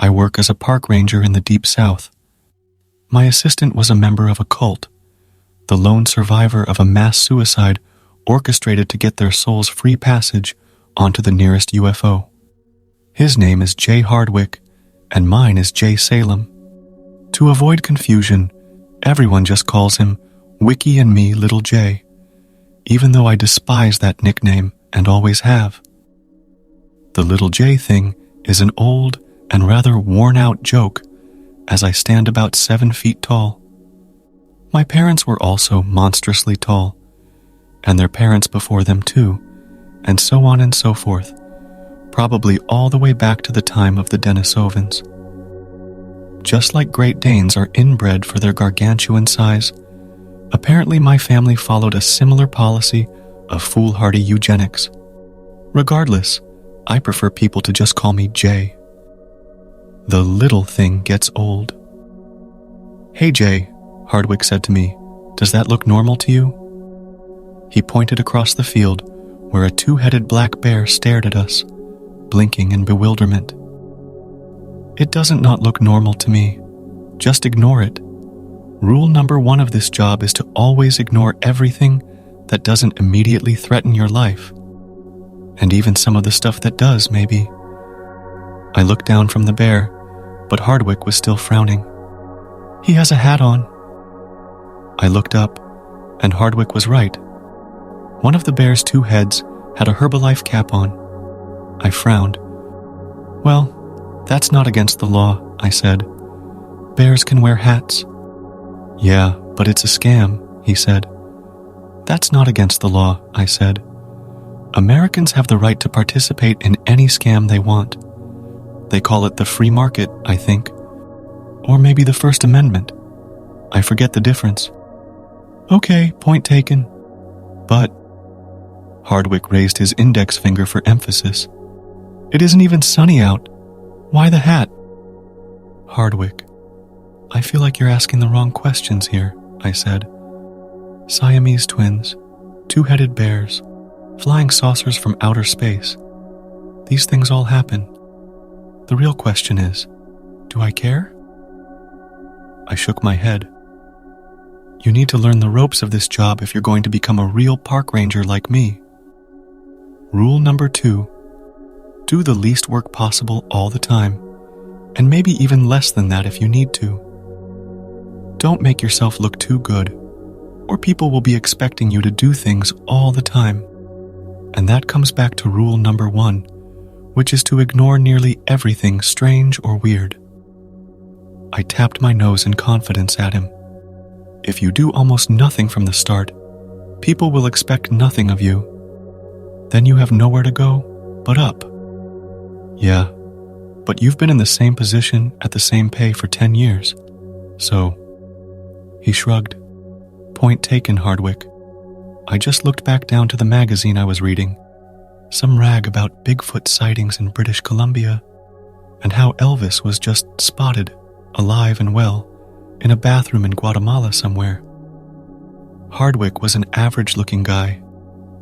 I work as a park ranger in the Deep South. My assistant was a member of a cult, the lone survivor of a mass suicide orchestrated to get their souls free passage onto the nearest UFO. His name is J. Hardwick, and mine is J. Salem. To avoid confusion, everyone just calls him Wiki and me Little J, even though I despise that nickname and always have. The Little J thing is an old and rather worn-out joke, as I stand about 7 feet tall. My parents were also monstrously tall, and their parents before them too, and so on and so forth, probably all the way back to the time of the Denisovans. Just like Great Danes are inbred for their gargantuan size, apparently my family followed a similar policy of foolhardy eugenics. Regardless, I prefer people to just call me Jay. The little thing gets old. "Hey Jay," Hardwick said to me, "does that look normal to you?" He pointed across the field where a two-headed black bear stared at us, blinking in bewilderment. "It doesn't not look normal to me. Just ignore it. Rule number 1 of this job is to always ignore everything that doesn't immediately threaten your life. And even some of the stuff that does, maybe." I looked down from the bear, but Hardwick was still frowning. "He has a hat on." I looked up, and Hardwick was right. One of the bear's 2 heads had a Herbalife cap on. I frowned. "Well, that's not against the law," I said. "Bears can wear hats." "Yeah, but it's a scam," he said. "That's not against the law," I said. "Americans have the right to participate in any scam they want. They call it the free market, I think. Or maybe the First Amendment. I forget the difference." "Okay, point taken. But," Hardwick raised his index finger for emphasis, "it isn't even sunny out. Why the hat?" "Hardwick, I feel like you're asking the wrong questions here," I said. "Siamese twins, 2-headed bears, flying saucers from outer space. These things all happen. The real question is, do I care?" I shook my head. "You need to learn the ropes of this job if you're going to become a real park ranger like me. Rule number 2, do the least work possible all the time, and maybe even less than that if you need to. Don't make yourself look too good, or people will be expecting you to do things all the time. And that comes back to rule number 1, which is to ignore nearly everything strange or weird." I tapped my nose in confidence at him. "If you do almost nothing from the start, people will expect nothing of you. Then you have nowhere to go but up." "Yeah, but you've been in the same position at the same pay for 10 years, so..." He shrugged. "Point taken, Hardwick. I just looked back down to the magazine I was reading. Some rag about Bigfoot sightings in British Columbia, and how Elvis was just spotted, alive and well, in a bathroom in Guatemala somewhere. Hardwick was an average-looking guy,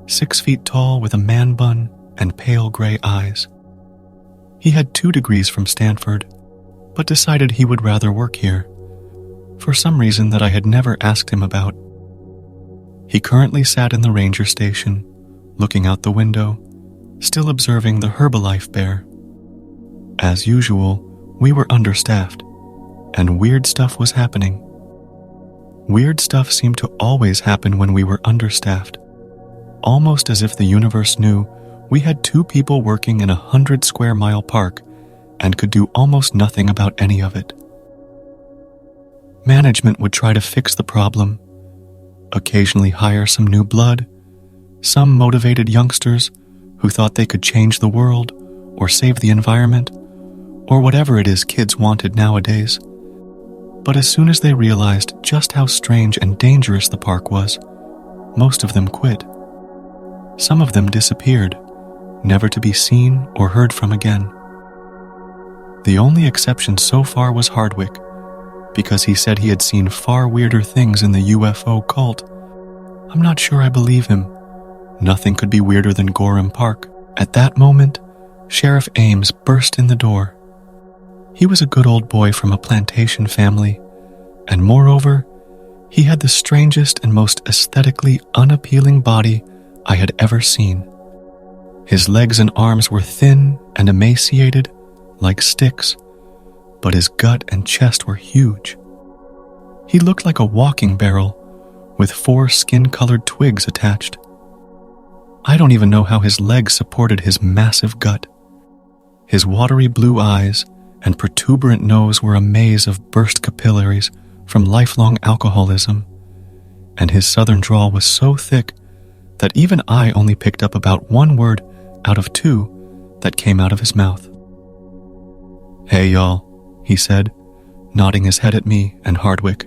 6 feet tall with a man bun and pale gray eyes. He had 2 degrees from Stanford, but decided he would rather work here, for some reason that I had never asked him about. He currently sat in the ranger station, looking out the window, still observing the Herbalife bear. As usual, we were understaffed, and weird stuff was happening. Weird stuff seemed to always happen when we were understaffed, almost as if the universe knew we had 2 people working in a 100-square-mile park and could do almost nothing about any of it. Management would try to fix the problem, occasionally hire some new blood, some motivated youngsters who thought they could change the world or save the environment, or whatever it is kids wanted nowadays. But as soon as they realized just how strange and dangerous the park was, most of them quit. Some of them disappeared, never to be seen or heard from again. The only exception so far was Hardwick, because he said he had seen far weirder things in the UFO cult. I'm not sure I believe him. Nothing could be weirder than Goreham Park. At that moment, Sheriff Ames burst in the door. He was a good old boy from a plantation family, and moreover, he had the strangest and most aesthetically unappealing body I had ever seen. His legs and arms were thin and emaciated, like sticks, but his gut and chest were huge. He looked like a walking barrel, with 4 skin-colored twigs attached. I don't even know how his legs supported his massive gut. His watery blue eyes and protuberant nose were a maze of burst capillaries from lifelong alcoholism, and his southern drawl was so thick that even I only picked up about 1 word out of 2 that came out of his mouth. "Hey, y'all," he said, nodding his head at me and Hardwick.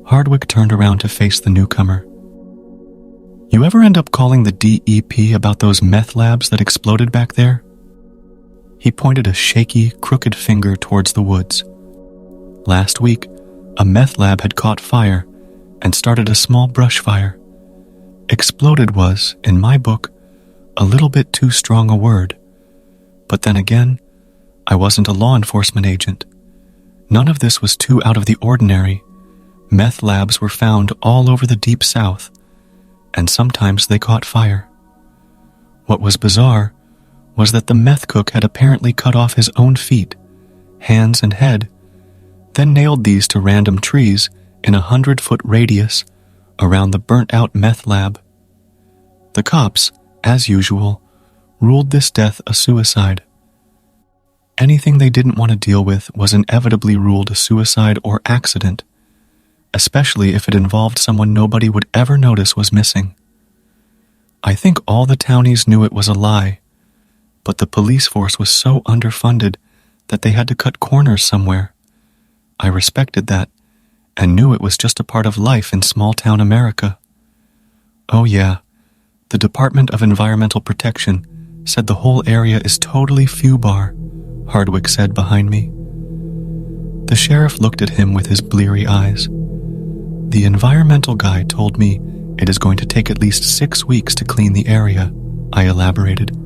Hardwick turned around to face the newcomer. "You ever end up calling the DEP about those meth labs that exploded back there?" He pointed a shaky, crooked finger towards the woods. Last week, a meth lab had caught fire and started a small brush fire. Exploded was, in my book, a little bit too strong a word. But then again, I wasn't a law enforcement agent. None of this was too out of the ordinary. Meth labs were found all over the Deep South, and sometimes they caught fire. What was bizarre was that the meth cook had apparently cut off his own feet, hands and head, then nailed these to random trees in a 100-foot radius around the burnt-out meth lab. The cops, as usual, ruled this death a suicide. Anything they didn't want to deal with was inevitably ruled a suicide or accident, especially if it involved someone nobody would ever notice was missing. I think all the townies knew it was a lie, but the police force was so underfunded that they had to cut corners somewhere. I respected that, and knew it was just a part of life in small-town America. Oh yeah, the Department of Environmental Protection said the whole area is totally fewbar, Hardwick said behind me. The sheriff looked at him with his bleary eyes. The environmental guy told me it is going to take at least 6 weeks to clean the area, I elaborated.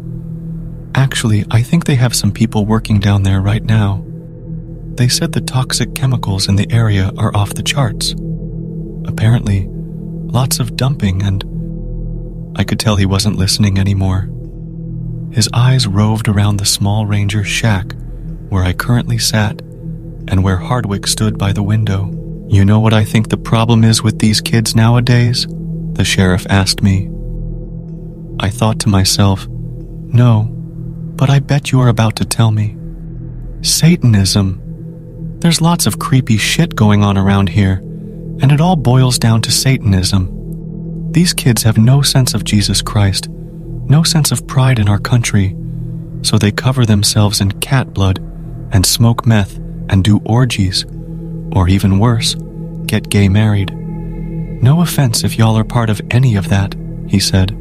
Actually, I think they have some people working down there right now. They said the toxic chemicals in the area are off the charts. Apparently, lots of dumping, and I could tell he wasn't listening anymore. His eyes roved around the small ranger's shack where I currently sat and where Hardwick stood by the window. "You know what I think the problem is with these kids nowadays?" the sheriff asked me. I thought to myself, no, but I bet you are about to tell me. Satanism. There's lots of creepy shit going on around here, and it all boils down to Satanism. These kids have no sense of Jesus Christ, no sense of pride in our country, so they cover themselves in cat blood and smoke meth and do orgies, or even worse, get gay married. No offense if y'all are part of any of that, he said,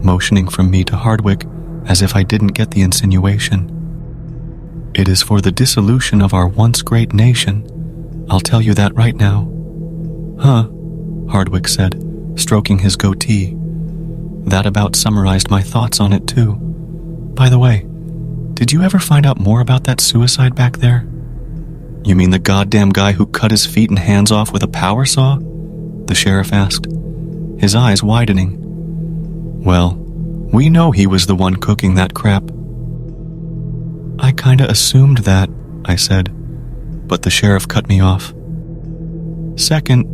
motioning from me to Hardwick as if I didn't get the insinuation. It is for the dissolution of our once great nation. I'll tell you that right now. Huh, Hardwick said, stroking his goatee. That about summarized my thoughts on it too. By the way, did you ever find out more about that suicide back there? You mean the goddamn guy who cut his feet and hands off with a power saw? The sheriff asked, his eyes widening. Well, we know he was the one cooking that crap. I kinda assumed that, I said, but the sheriff cut me off. Second,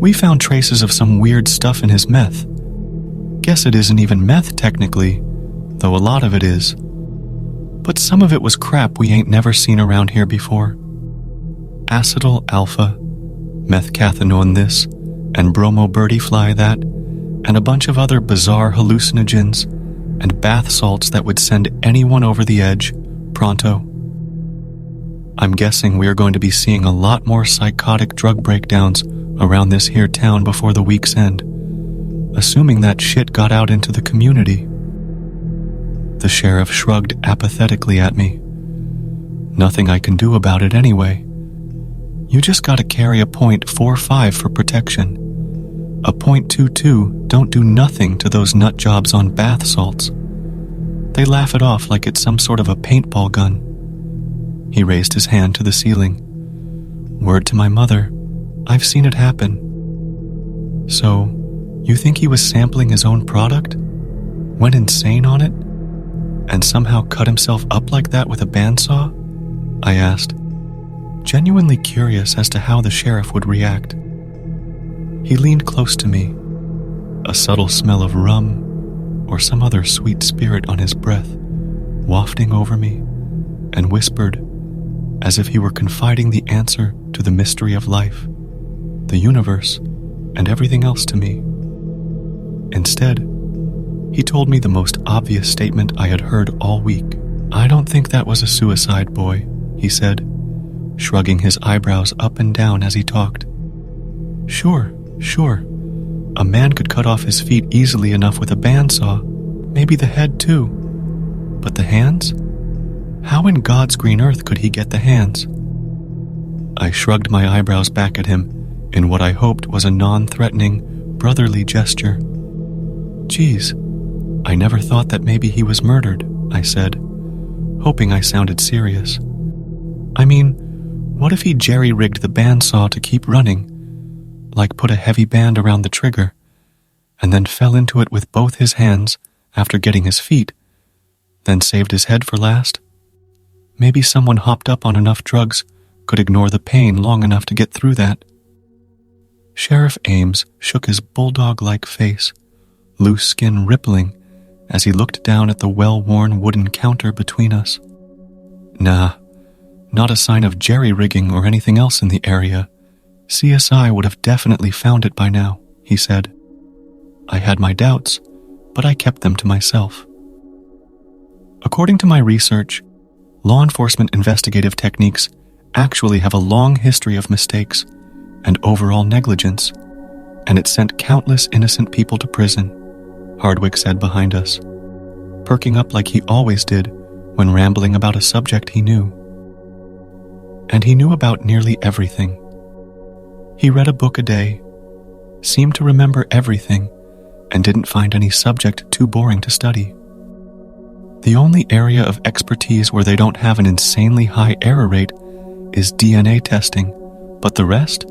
we found traces of some weird stuff in his meth. Guess it isn't even meth technically, though a lot of it is. But some of it was crap we ain't never seen around here before. Acetyl alpha, methcathinone this, and bromo birdie fly that, and a bunch of other bizarre hallucinogens, and bath salts that would send anyone over the edge, pronto. I'm guessing we are going to be seeing a lot more psychotic drug breakdowns around this here town before the week's end, assuming that shit got out into the community. The sheriff shrugged apathetically at me. Nothing I can do about it anyway. You just gotta carry a .45 for protection. A .22 don't do nothing to those nut jobs on bath salts. They laugh it off like it's some sort of a paintball gun. He raised his hand to the ceiling. Word to my mother, I've seen it happen. So, you think he was sampling his own product? Went insane on it? And somehow cut himself up like that with a bandsaw? I asked, genuinely curious as to how the sheriff would react. He leaned close to me, a subtle smell of rum or some other sweet spirit on his breath wafting over me, and whispered, as if he were confiding the answer to the mystery of life, the universe, and everything else to me. Instead, he told me the most obvious statement I had heard all week. I don't think that was a suicide, boy, he said, shrugging his eyebrows up and down as he talked. Sure. A man could cut off his feet easily enough with a bandsaw, maybe the head too. But the hands? How in God's green earth could he get the hands? I shrugged my eyebrows back at him in what I hoped was a non-threatening, brotherly gesture. Geez, I never thought that maybe he was murdered, I said, hoping I sounded serious. I mean, what if he jerry-rigged the bandsaw to keep running, like put a heavy band around the trigger, and then fell into it with both his hands after getting his feet, then saved his head for last? Maybe someone hopped up on enough drugs could ignore the pain long enough to get through that. Sheriff Ames shook his bulldog-like face, loose skin rippling, as he looked down at the well-worn wooden counter between us. Nah, not a sign of jerry-rigging or anything else in the area. CSI would have definitely found it by now, he said. I had my doubts, but I kept them to myself. According to my research, law enforcement investigative techniques actually have a long history of mistakes and overall negligence, and it sent countless innocent people to prison, Hardwick said behind us, perking up like he always did when rambling about a subject he knew. And he knew about nearly everything. He read a book a day, seemed to remember everything, and didn't find any subject too boring to study. The only area of expertise where they don't have an insanely high error rate is DNA testing, but the rest?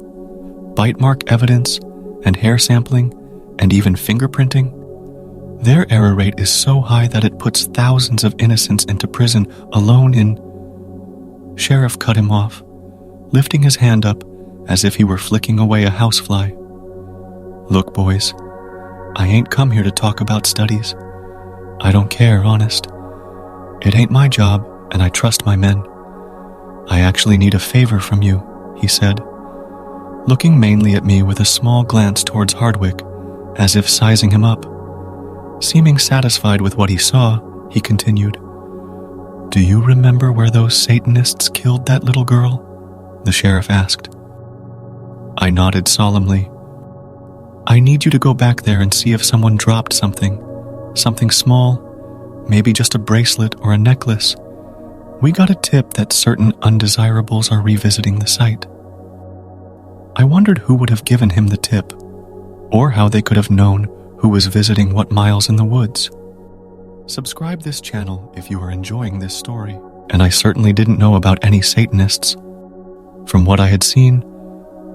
Bite mark evidence, and hair sampling, and even fingerprinting? Their error rate is so high that it puts thousands of innocents into prison alone in... Sheriff cut him off, lifting his hand up as if he were flicking away a housefly. Look, boys, I ain't come here to talk about studies. I don't care, honest. It ain't my job, and I trust my men. I actually need a favor from you, he said, looking mainly at me with a small glance towards Hardwick, as if sizing him up. Seeming satisfied with what he saw, he continued, Do you remember where those Satanists killed that little girl? The sheriff asked. I nodded solemnly. I need you to go back there and see if someone dropped something small, maybe just a bracelet or a necklace. We got a tip that certain undesirables are revisiting the site. I wondered who would have given him the tip, or how they could have known who was visiting what miles in the woods. Subscribe this channel if you are enjoying this story, and I certainly didn't know about any Satanists. From what I had seen,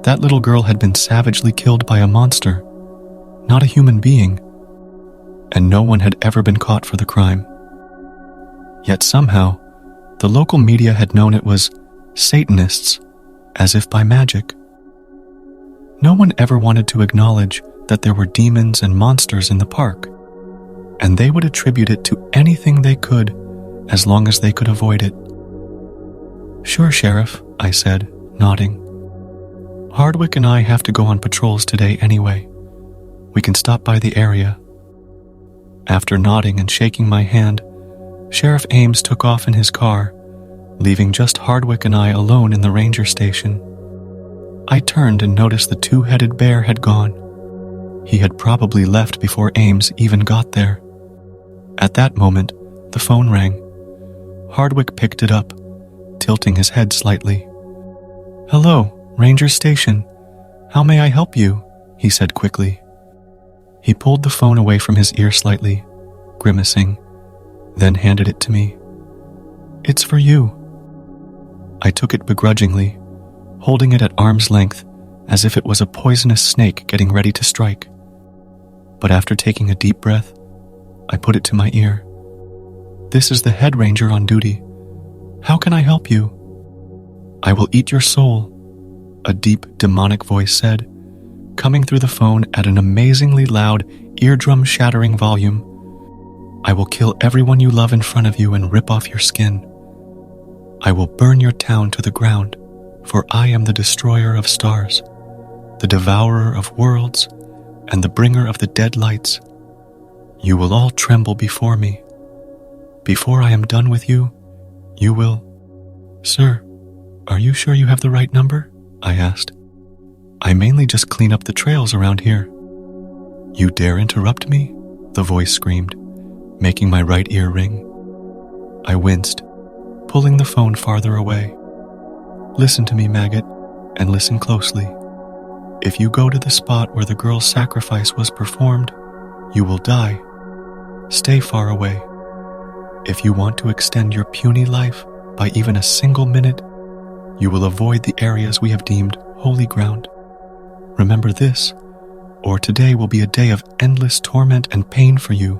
that little girl had been savagely killed by a monster, not a human being, and no one had ever been caught for the crime. Yet somehow, the local media had known it was Satanists, as if by magic. No one ever wanted to acknowledge that there were demons and monsters in the park, and they would attribute it to anything they could, as long as they could avoid it. Sure, Sheriff, I said, nodding. Hardwick and I have to go on patrols today anyway. We can stop by the area. After nodding and shaking my hand, Sheriff Ames took off in his car, leaving just Hardwick and I alone in the ranger station. I turned and noticed the two-headed bear had gone. He had probably left before Ames even got there. At that moment, the phone rang. Hardwick picked it up, tilting his head slightly. Hello, Ranger Station. How may I help you? He said quickly. He pulled the phone away from his ear slightly, grimacing, then handed it to me. It's for you. I took it begrudgingly, holding it at arm's length as if it was a poisonous snake getting ready to strike. But after taking a deep breath, I put it to my ear. "This is the head ranger on duty. How can I help you?" "I will eat your soul," a deep, demonic voice said, coming through the phone at an amazingly loud, eardrum-shattering volume. "I will kill everyone you love in front of you and rip off your skin. I will burn your town to the ground, for I am the destroyer of stars, the devourer of worlds, and the bringer of the dead lights. You will all tremble before me. Before I am done with you, you will..." "Sir, are you sure you have the right number?" I asked. "I mainly just clean up the trails around here." "You dare interrupt me?" the voice screamed, making my right ear ring. I winced, pulling the phone farther away. "Listen to me, maggot, and listen closely. If you go to the spot where the girl's sacrifice was performed, you will die. Stay far away. If you want to extend your puny life by even a single minute, you will avoid the areas we have deemed holy ground. Remember this, or today will be a day of endless torment and pain for you."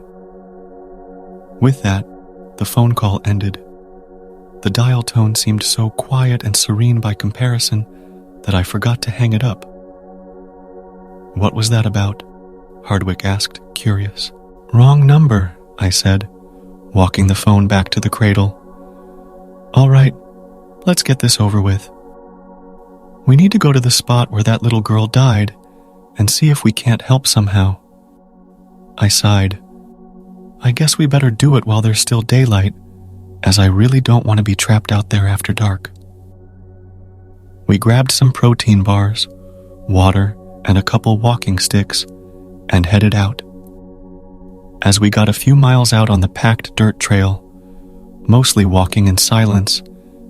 With that, the phone call ended. The dial tone seemed so quiet and serene by comparison that I forgot to hang it up. "What was that about?" Hardwick asked, curious. "Wrong number," I said, walking the phone back to the cradle. "All right, let's get this over with. We need to go to the spot where that little girl died and see if we can't help somehow." I sighed. "I guess we better do it while there's still daylight, as I really don't want to be trapped out there after dark." We grabbed some protein bars, water, and a couple walking sticks, and headed out. As we got a few miles out on the packed dirt trail, mostly walking in silence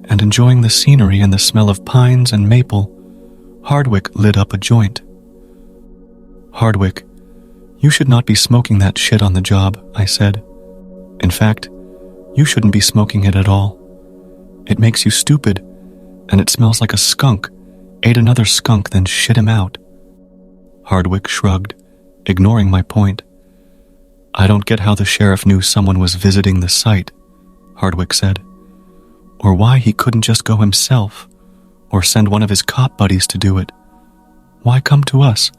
and enjoying the scenery and the smell of pines and maple, Hardwick lit up a joint. "Hardwick, you should not be smoking that shit on the job," I said. "In fact, you shouldn't be smoking it at all. It makes you stupid, and it smells like a skunk ate another skunk then shit him out." Hardwick shrugged, ignoring my point. "I don't get how the sheriff knew someone was visiting the site," Hardwick said, "or why he couldn't just go himself, or send one of his cop buddies to do it. Why come to us?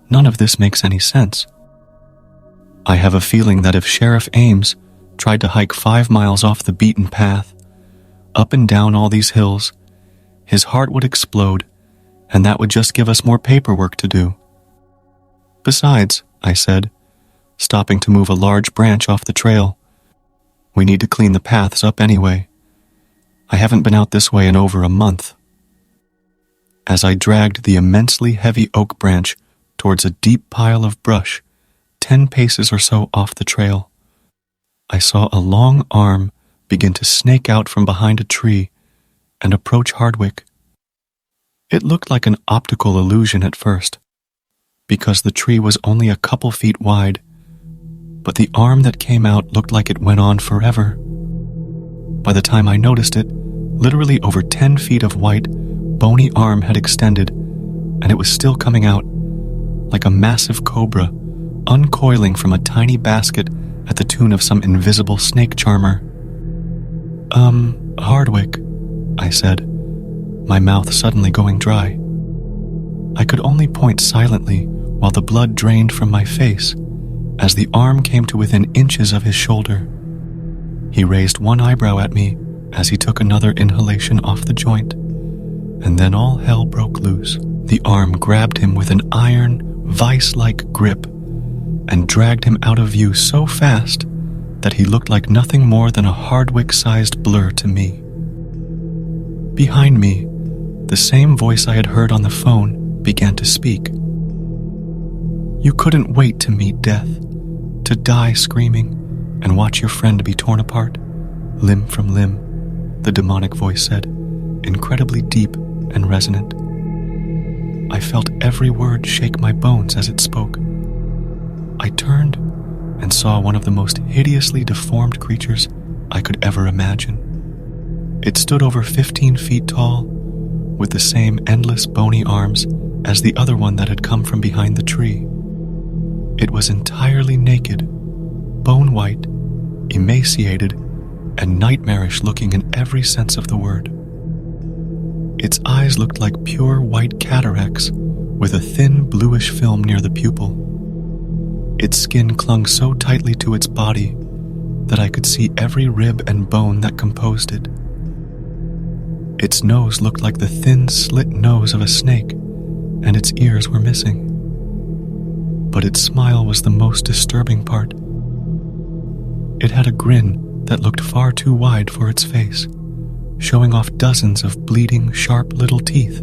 None of this makes any sense." "I have a feeling that if Sheriff Ames tried to hike 5 miles off the beaten path, up and down all these hills, his heart would explode, and that would just give us more paperwork to do." "Besides," I said, stopping to move a large branch off the trail, "we need to clean the paths up anyway. I haven't been out this way in over a month." As I dragged the immensely heavy oak branch towards a deep pile of brush, 10 paces or so off the trail, I saw a long arm begin to snake out from behind a tree and approach Hardwick. It looked like an optical illusion at first, because the tree was only a couple feet wide, but the arm that came out looked like it went on forever. By the time I noticed it, literally over 10 feet of white, bony arm had extended, and it was still coming out, like a massive cobra, uncoiling from a tiny basket at the tune of some invisible snake charmer. Hardwick," I said, my mouth suddenly going dry. I could only point silently while the blood drained from my face as the arm came to within inches of his shoulder. He raised one eyebrow at me as he took another inhalation off the joint, and then all hell broke loose. The arm grabbed him with an iron, vice-like grip and dragged him out of view so fast that he looked like nothing more than a Hardwick-sized blur to me. Behind me, the same voice I had heard on the phone began to speak. "You couldn't wait to meet death, to die screaming and watch your friend be torn apart, limb from limb," the demonic voice said, incredibly deep and resonant. I felt every word shake my bones as it spoke. I turned and saw one of the most hideously deformed creatures I could ever imagine. It stood over 15 feet tall, with the same endless bony arms as the other one that had come from behind the tree. It was entirely naked, bone-white, emaciated, and nightmarish looking in every sense of the word. Its eyes looked like pure white cataracts with a thin bluish film near the pupil. Its skin clung so tightly to its body that I could see every rib and bone that composed it. Its nose looked like the thin slit nose of a snake, and its ears were missing. But its smile was the most disturbing part. It had a grin that looked far too wide for its face, showing off dozens of bleeding, sharp little teeth.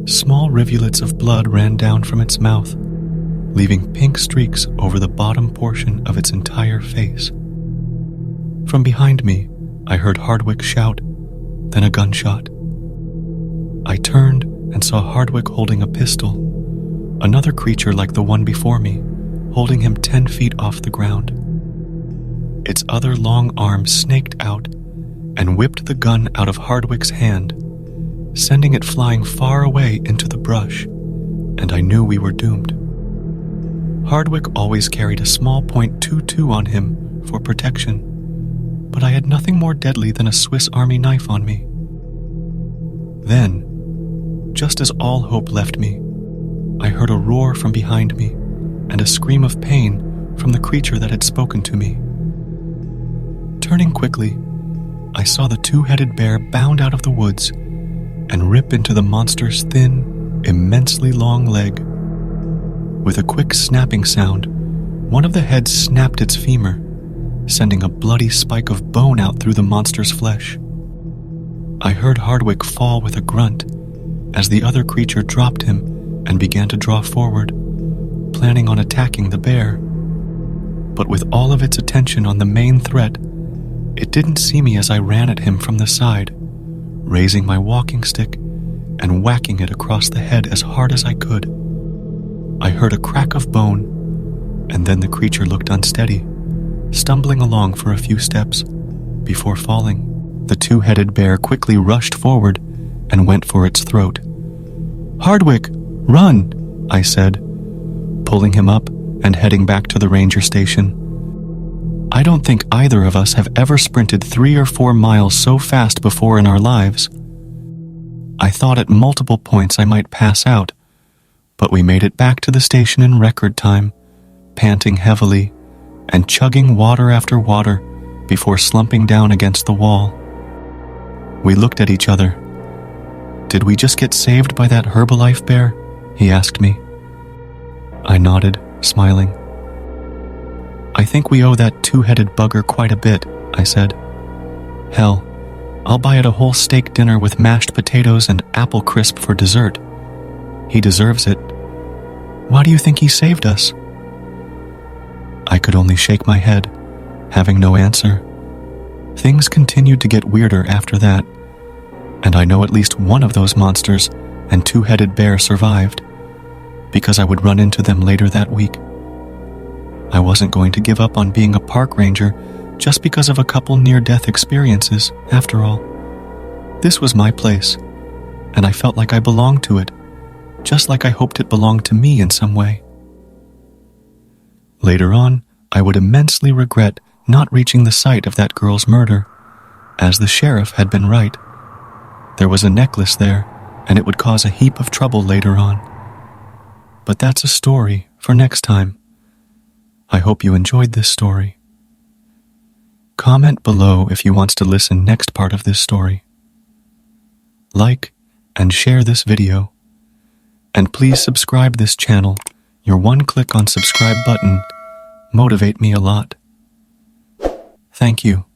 Small rivulets of blood ran down from its mouth, leaving pink streaks over the bottom portion of its entire face. From behind me, I heard Hardwick shout, then a gunshot. I turned and saw Hardwick holding a pistol, another creature like the one before me, holding him 10 feet off the ground. Its other long arm snaked out and whipped the gun out of Hardwick's hand, sending it flying far away into the brush, and I knew we were doomed. Hardwick always carried a small .22 on him for protection, but I had nothing more deadly than a Swiss Army knife on me. Then, just as all hope left me, I heard a roar from behind me and a scream of pain from the creature that had spoken to me. Turning quickly, I saw the two-headed bear bound out of the woods and rip into the monster's thin, immensely long leg. With a quick snapping sound, one of the heads snapped its femur, sending a bloody spike of bone out through the monster's flesh. I heard Hardwick fall with a grunt as the other creature dropped him and began to draw forward, planning on attacking the bear. But with all of its attention on the main threat, it didn't see me as I ran at him from the side, raising my walking stick and whacking it across the head as hard as I could. I heard a crack of bone, and then the creature looked unsteady, stumbling along for a few steps before falling. The two-headed bear quickly rushed forward and went for its throat. "Hardwick, run!" I said, pulling him up and heading back to the ranger station. I don't think either of us have ever sprinted 3 or 4 miles so fast before in our lives. I thought at multiple points I might pass out, but we made it back to the station in record time, panting heavily and chugging water after water before slumping down against the wall. We looked at each other. "Did we just get saved by that Herbalife bear?" he asked me. I nodded, smiling. "I think we owe that two-headed bugger quite a bit," I said. "Hell, I'll buy it a whole steak dinner with mashed potatoes and apple crisp for dessert. He deserves it. Why do you think he saved us?" I could only shake my head, having no answer. Things continued to get weirder after that, and I know at least one of those monsters and two-headed bear survived, because I would run into them later that week. I wasn't going to give up on being a park ranger just because of a couple near-death experiences, after all. This was my place, and I felt like I belonged to it, just like I hoped it belonged to me in some way. Later on, I would immensely regret not reaching the site of that girl's murder, as the sheriff had been right. There was a necklace there, and it would cause a heap of trouble later on. But that's a story for next time. I hope you enjoyed this story. Comment below if you want to listen next part of this story. Like and share this video. And please subscribe this channel. Your one click on subscribe button motivate me a lot. Thank you.